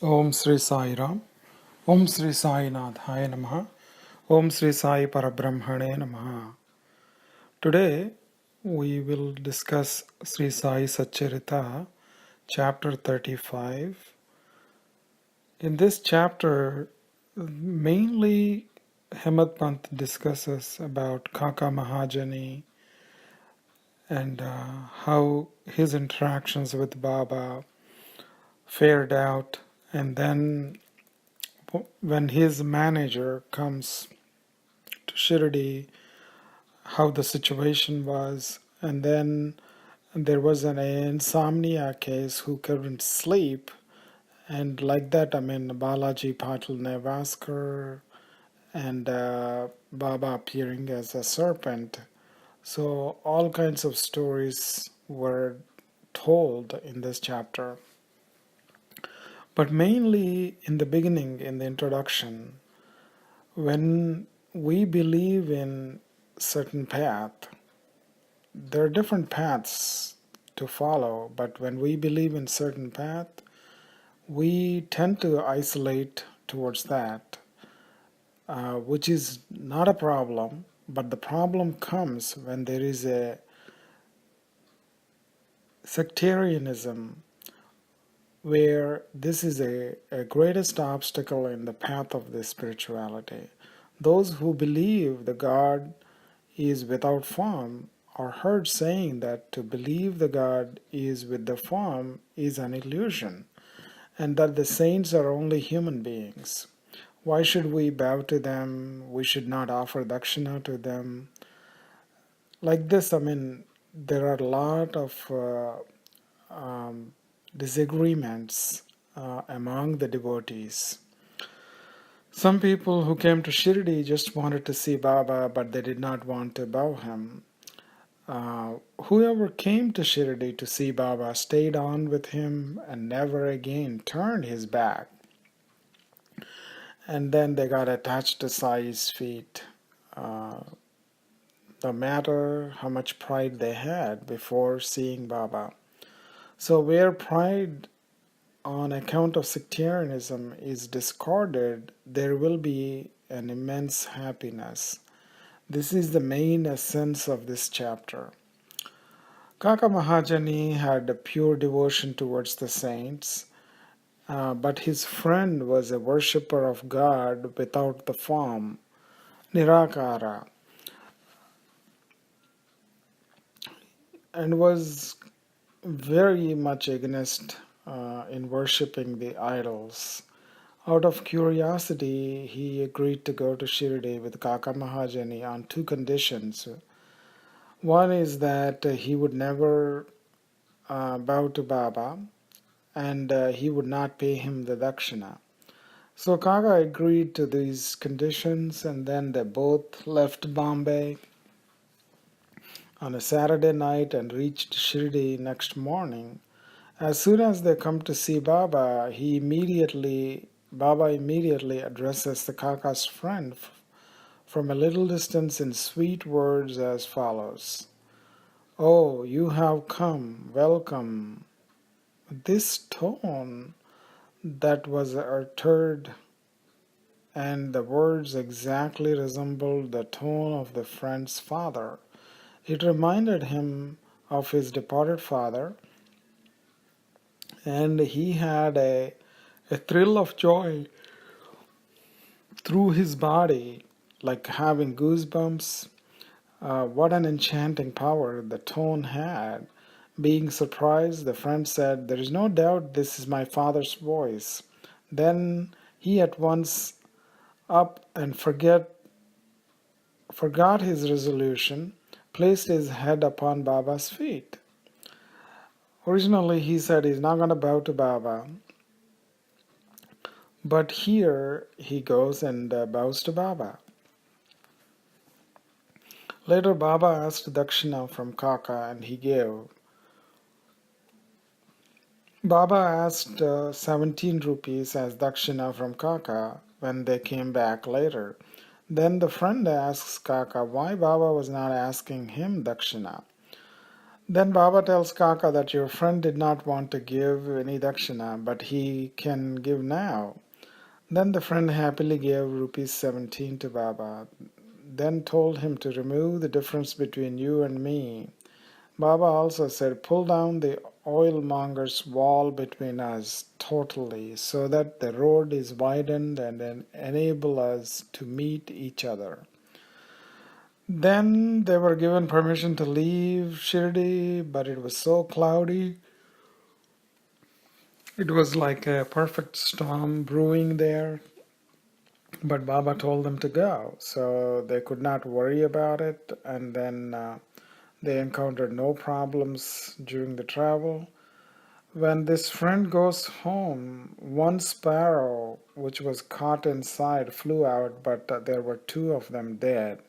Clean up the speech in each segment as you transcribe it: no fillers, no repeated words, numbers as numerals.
Om Sri Sai Ram, Om Sri Sai Nadhaya Namaha, Om Sri Sai Parabrahmane Namaha. Today we will discuss Sri Saisatcharita, chapter 35. In this chapter, mainly Hemad Pant discusses about Kakamahajani and how his interactions with Baba fared out, and then when his manager comes to Shirdi, how the situation was, and then there was an insomnia case who couldn't sleep, and like that, Balaji patil Nevaskar and Baba appearing as a serpent. So all kinds of stories were told in this chapter. But mainly in the beginning, in the introduction, when we believe in certain path, there are different paths to follow, but when we believe in certain path, we tend to isolate towards that, which is not a problem, but the problem comes when there is a sectarianism where this is a greatest obstacle in the path of the spirituality. Those who believe the God is without form are heard saying that to believe the God is with the form is an illusion, and that the saints are only human beings. Why should we bow to them? We should not offer dakshina to them. Like this, there are a lot of disagreements among the devotees. Some people who came to Shirdi just wanted to see Baba, but they did not want to bow him. Whoever came to Shirdi to see Baba stayed on with him and never again turned his back. And then they got attached to Sai's feet. No matter how much pride they had before seeing Baba. So where pride on account of sectarianism is discarded, there will be an immense happiness. This is the main essence of this chapter. Kakamahajani had a pure devotion towards the saints, but his friend was a worshipper of God without the form, Nirakara, and was very much against in worshipping the idols. Out of curiosity, he agreed to go to Shirdi with Kakamahajani on two conditions. One is that he would never bow to Baba, and he would not pay him the dakshina. So Kaka agreed to these conditions, and then they both left Bombay on a Saturday night and reached Shirdi next morning. As soon as they come to see Baba, Baba immediately addresses the Kaka's friend from a little distance in sweet words as follows. "Oh, you have come, welcome." This tone that was uttered and the words exactly resembled the tone of the friend's father. It reminded him of his departed father, and he had a thrill of joy through his body, like having goosebumps. What an enchanting power the tone had. Being surprised, the friend said, "There is no doubt this is my father's voice." Then he at once up and forgot his resolution, placed his head upon Baba's feet. Originally, he said he's not going to bow to Baba, but here he goes and bows to Baba. Later, Baba asked dakshina from Kaka, and he gave. Baba asked 17 rupees as dakshina from Kaka when they came back later. Then the friend asks Kaka why Baba was not asking him dakshina. Then Baba tells Kaka that your friend did not want to give any dakshina, but he can give now. Then the friend happily gave rupees 17 to Baba, then told him to remove the difference between you and me. Baba also said, pull down the oilmonger's wall between us totally so that the road is widened and then enable us to meet each other. Then they were given permission to leave Shirdi, but it was so cloudy. It was like a perfect storm brewing there. But Baba told them to go, so they could not worry about it. And then they encountered no problems during the travel. When this friend goes home, one sparrow which was caught inside flew out, but there were two of them dead.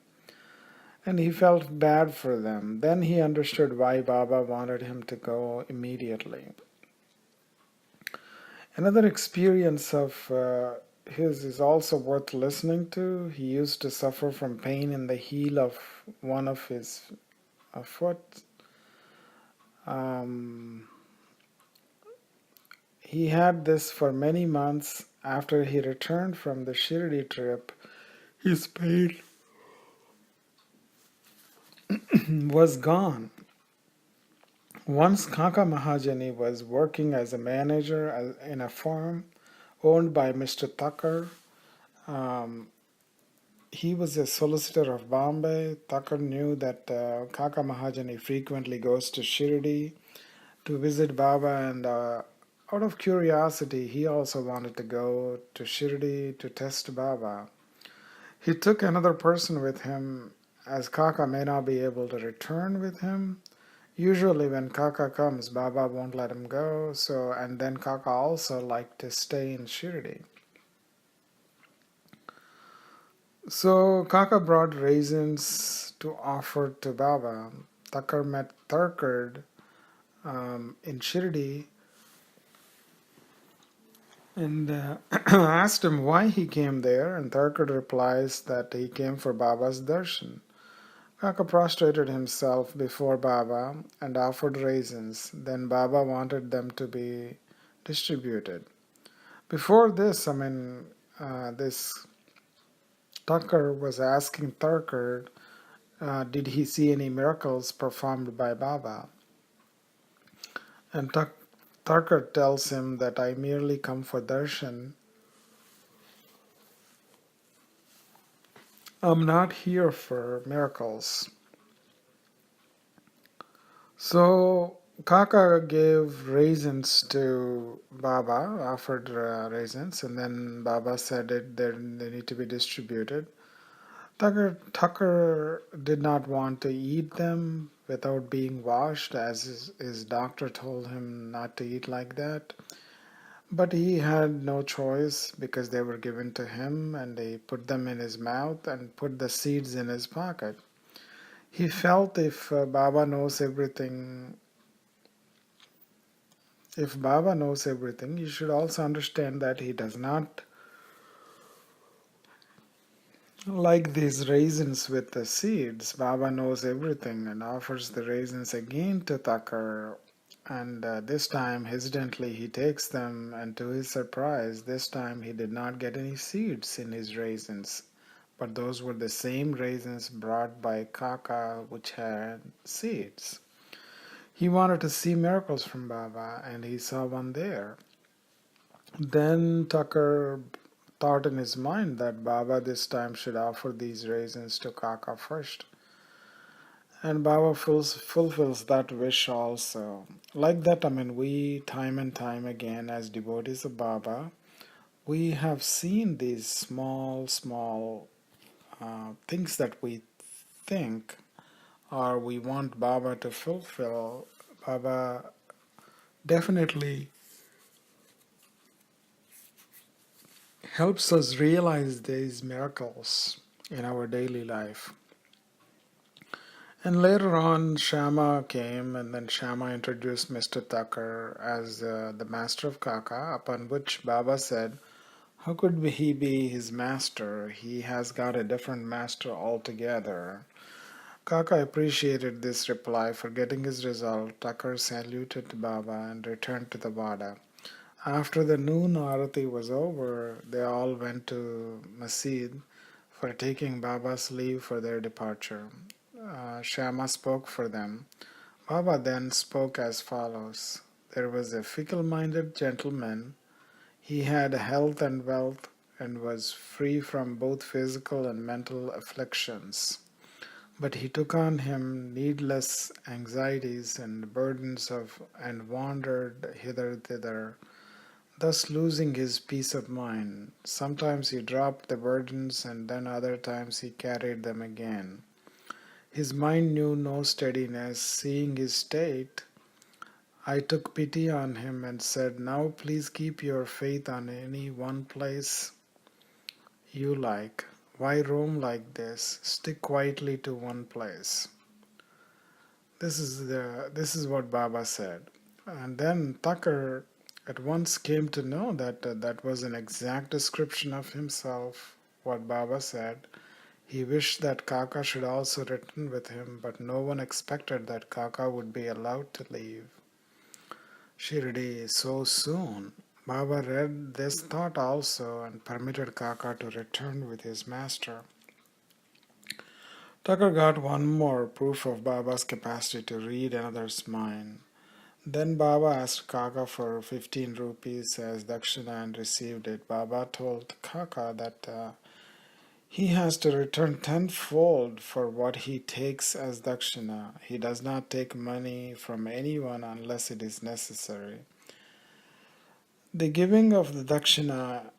And he felt bad for them. Then he understood why Baba wanted him to go immediately. Another experience of his is also worth listening to. He used to suffer from pain in the heel of one of his foot. He had this for many months. After he returned from the Shirdi trip, his pain was gone. Once Kakamahajani was working as a manager in a farm owned by Mr. Thakur. He was a solicitor of Bombay. Thakur knew that Kakamahajani frequently goes to Shirdi to visit Baba, and out of curiosity, he also wanted to go to Shirdi to test Baba. He took another person with him, as Kaka may not be able to return with him. Usually when Kaka comes, Baba won't let him go, and then Kaka also liked to stay in Shirdi. So Kaka brought raisins to offer to Baba. Thakur met Tharkard in Shirdi and asked him why he came there, and Tharkard replies that he came for Baba's darshan. Kaka prostrated himself before Baba and offered raisins. Then Baba wanted them to be distributed. Before this, this Thakur was asking Tharkard, did he see any miracles performed by Baba? And Tharkard tells him that I merely come for darshan. I'm not here for miracles. So Kaka gave raisins to Baba, offered raisins, and then Baba said they need to be distributed. Thakur did not want to eat them without being washed, as his doctor told him not to eat like that. But he had no choice because they were given to him, and he put them in his mouth and put the seeds in his pocket. He felt if Baba knows everything, you should also understand that he does not like these raisins with the seeds. Baba knows everything and offers the raisins again to Thakur. And this time, hesitantly, he takes them, and to his surprise, this time he did not get any seeds in his raisins. But those were the same raisins brought by Kaka, which had seeds. He wanted to see miracles from Baba, and he saw one there. Then Thakur thought in his mind that Baba this time should offer these raisins to Kaka first. And Baba fulfills that wish also. Like that, we time and time again as devotees of Baba, we have seen these small things that we think or we want Baba to fulfill. Baba definitely helps us realize these miracles in our daily life. And later on, Shama came, and then Shama introduced Mr. Thakur as the master of Kaka, upon which Baba said, how could he be his master? He has got a different master altogether. Kaka appreciated this reply. Forgetting his resolve, Tucker saluted Baba and returned to the Vada. After the noon arati was over, they all went to Masjid for taking Baba's leave for their departure. Shama spoke for them. Baba then spoke as follows. There was a fickle-minded gentleman. He had health and wealth and was free from both physical and mental afflictions. But he took on him needless anxieties and burdens and wandered hither-thither, thus losing his peace of mind. Sometimes he dropped the burdens, and then other times he carried them again. His mind knew no steadiness. Seeing his state, I took pity on him and said, "Now please keep your faith on any one place you like. Why roam like this? Stick quietly to one place." This is what Baba said. And then Thakur at once came to know that that was an exact description of himself, what Baba said. He wished that Kaka should also return with him, but no one expected that Kaka would be allowed to leave Shirdi so soon. Baba read this thought also and permitted Kaka to return with his master. Tucker got one more proof of Baba's capacity to read another's mind. Then Baba asked Kaka for 15 rupees as dakshina and received it. Baba told Kaka that he has to return tenfold for what he takes as dakshina. He does not take money from anyone unless it is necessary. The giving of the dakshina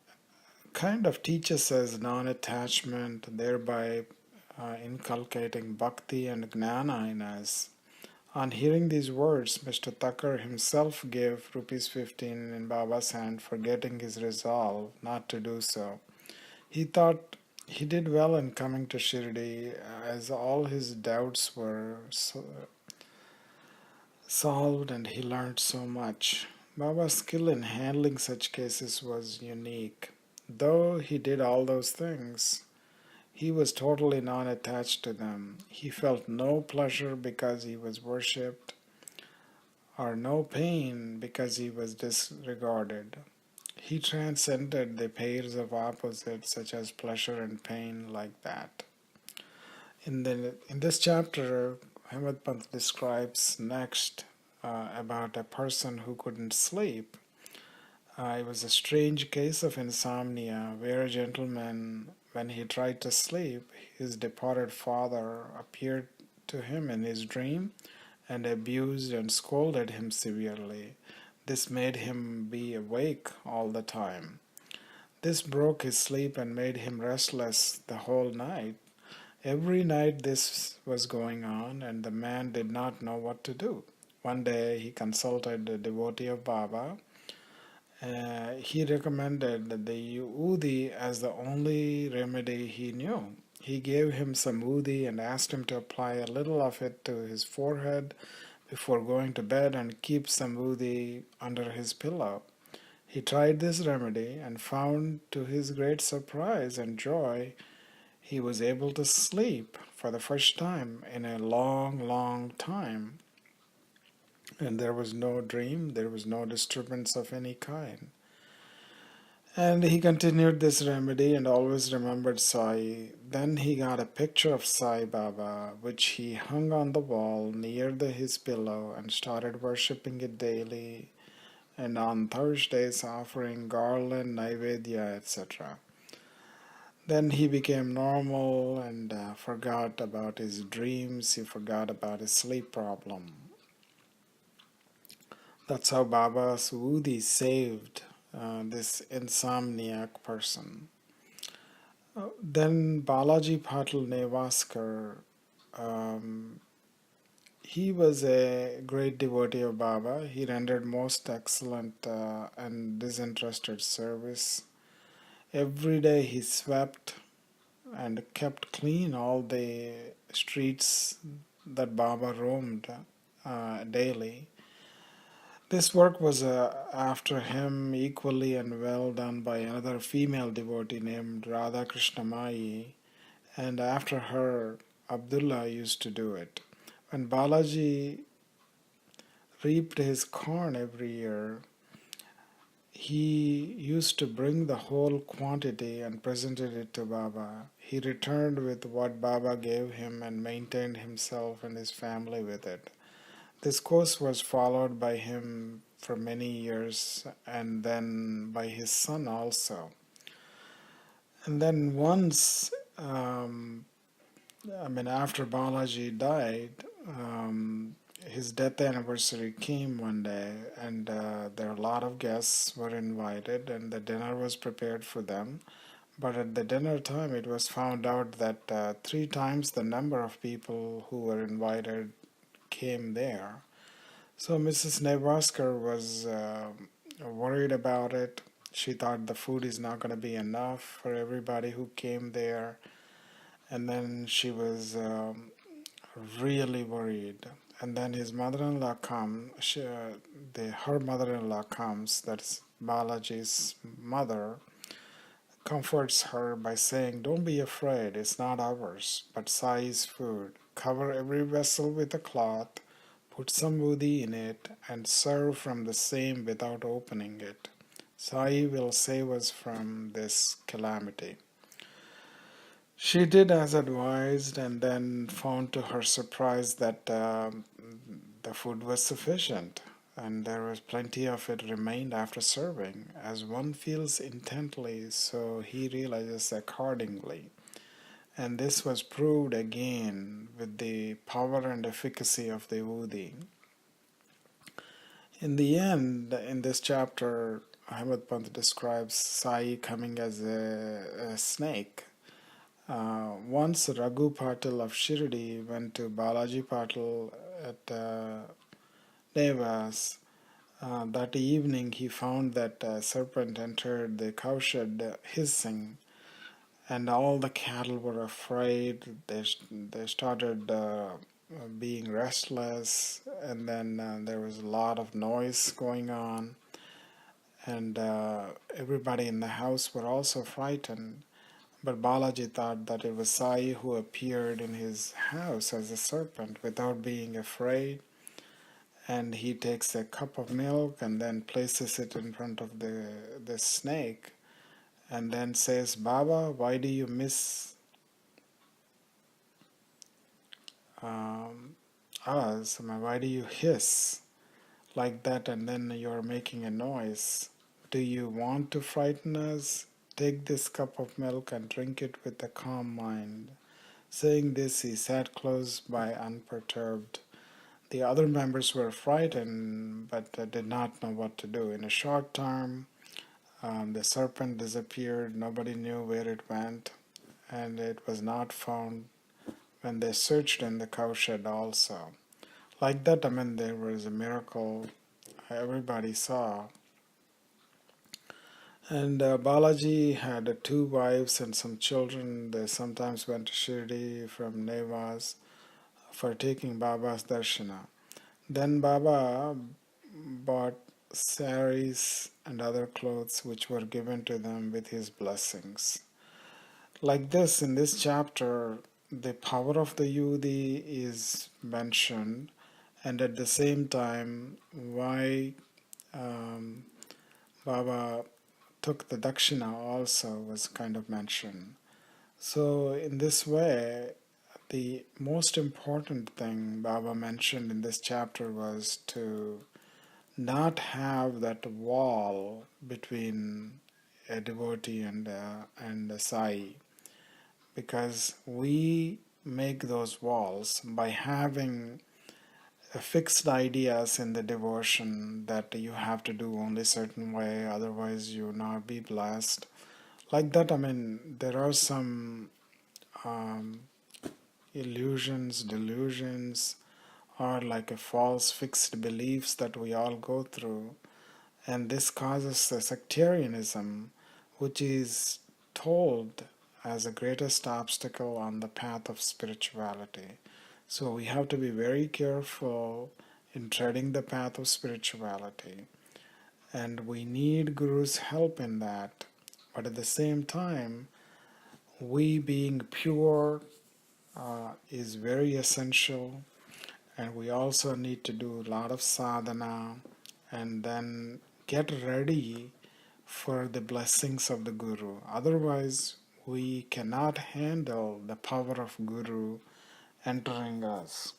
kind of teaches us non-attachment, thereby inculcating bhakti and gnana in us. On hearing these words, Mr. Thakur himself gave rupees 15 in Baba's hand, forgetting his resolve not to do so. He thought he did well in coming to Shirdi, as all his doubts were solved and he learned so much. Baba's skill in handling such cases was unique. Though he did all those things, he was totally non-attached to them. He felt no pleasure because he was worshipped, or no pain because he was disregarded. He transcended the pairs of opposites such as pleasure and pain like that. In this chapter, Hemad Pant describes next about a person who couldn't sleep. It was a strange case of insomnia where a gentleman, when he tried to sleep, his departed father appeared to him in his dream and abused and scolded him severely. This made him be awake all the time. This broke his sleep and made him restless the whole night. Every night this was going on, and the man did not know what to do. One day he consulted a devotee of Baba. He recommended the udi as the only remedy he knew. He gave him some udi and asked him to apply a little of it to his forehead before going to bed and keep some udi under his pillow. He tried this remedy and found, to his great surprise and joy, he was able to sleep for the first time in a long, long time. And there was no dream, there was no disturbance of any kind. And he continued this remedy and always remembered Sai. Then he got a picture of Sai Baba, which he hung on the wall near his pillow and started worshipping it daily, and on Thursdays offering garland, naivedya, etc. Then he became normal and forgot about his dreams, he forgot about his sleep problem. That's how Baba's Udi saved this insomniac person. Then Balaji Patil Nevaskar, he was a great devotee of Baba. He rendered most excellent and disinterested service. Every day he swept and kept clean all the streets that Baba roamed daily. This work was after him equally and well done by another female devotee named Radha Krishnamai, and after her Abdullah used to do it. When Balaji reaped his corn every year, he used to bring the whole quantity and presented it to Baba. He returned with what Baba gave him and maintained himself and his family with it. This course was followed by him for many years and then by his son also. And then once, after Balaji died, his death anniversary came one day, and there were a lot of guests were invited, and the dinner was prepared for them. But at the dinner time, it was found out that 3 times the number of people who were invited came there. So Mrs. Nevaskar was worried about it. She thought the food is not going to be enough for everybody who came there. And then she was really worried. And then his mother-in-law comes, her mother-in-law comes, that's Balaji's mother, comforts her by saying, "Don't be afraid, it's not ours, but Sai's food. Cover every vessel with a cloth, put some woody in it, and serve from the same without opening it. Sai will save us from this calamity." She did as advised, and then found to her surprise that the food was sufficient, and there was plenty of it remained after serving. As one feels intently, so he realizes accordingly. And this was proved again with the power and efficacy of the Vudi. In the end, in this chapter, Ahmed Pant describes Sai coming as a snake. Once Raghu Patil of Shirdi went to Balaji Patil at Nevas. That evening he found that a serpent entered the cowshed hissing, and all the cattle were afraid. They started being restless, and then there was a lot of noise going on, and everybody in the house were also frightened. But Balaji thought that it was Sai who appeared in his house as a serpent without being afraid. And he takes a cup of milk and then places it in front of the snake and then says, "Baba, why do you miss us? Why do you hiss like that and then you're making a noise? Do you want to frighten us? Take this cup of milk and drink it with a calm mind." Saying this, he sat close by unperturbed. The other members were frightened, but did not know what to do. In a short time, the serpent disappeared. Nobody knew where it went, and it was not found when they searched in the cowshed also. Like that, there was a miracle everybody saw. And Balaji had 2 wives and some children. They sometimes went to Shirdi from Nevas for taking Baba's darshana. Then Baba bought saris and other clothes which were given to them with his blessings. Like this, in this chapter, the power of the Yudi is mentioned, and at the same time, why Baba took the dakshina also was kind of mentioned. So in this way, the most important thing Baba mentioned in this chapter was to not have that wall between a devotee and a sai, because we make those walls by having fixed ideas in the devotion that you have to do only certain way, otherwise you will not be blessed. Like that, there are some illusions, delusions, or like a false fixed beliefs that we all go through, and this causes a sectarianism, which is told as the greatest obstacle on the path of spirituality. So we have to be very careful in treading the path of spirituality, and we need Guru's help in that. But at the same time, we being pure is very essential, and we also need to do a lot of sadhana and then get ready for the blessings of the Guru. Otherwise, we cannot handle the power of Guru entering us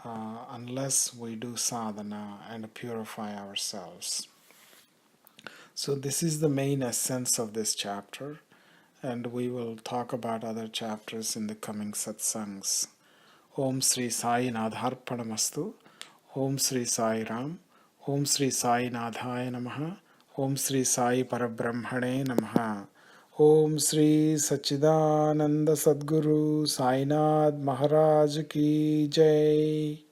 unless we do sadhana and purify ourselves. So this is the main essence of this chapter, and we will talk about other chapters in the coming satsangs. Om Sri Sai Nadharpanamastu. Om Sri Sai Ram. Om Sri Sai Nadhaya Namaha. Om Sri Sai Parabrahmane Namaha. Om Sri Sachidananda Sadguru Sainath Maharaj Ki Jai.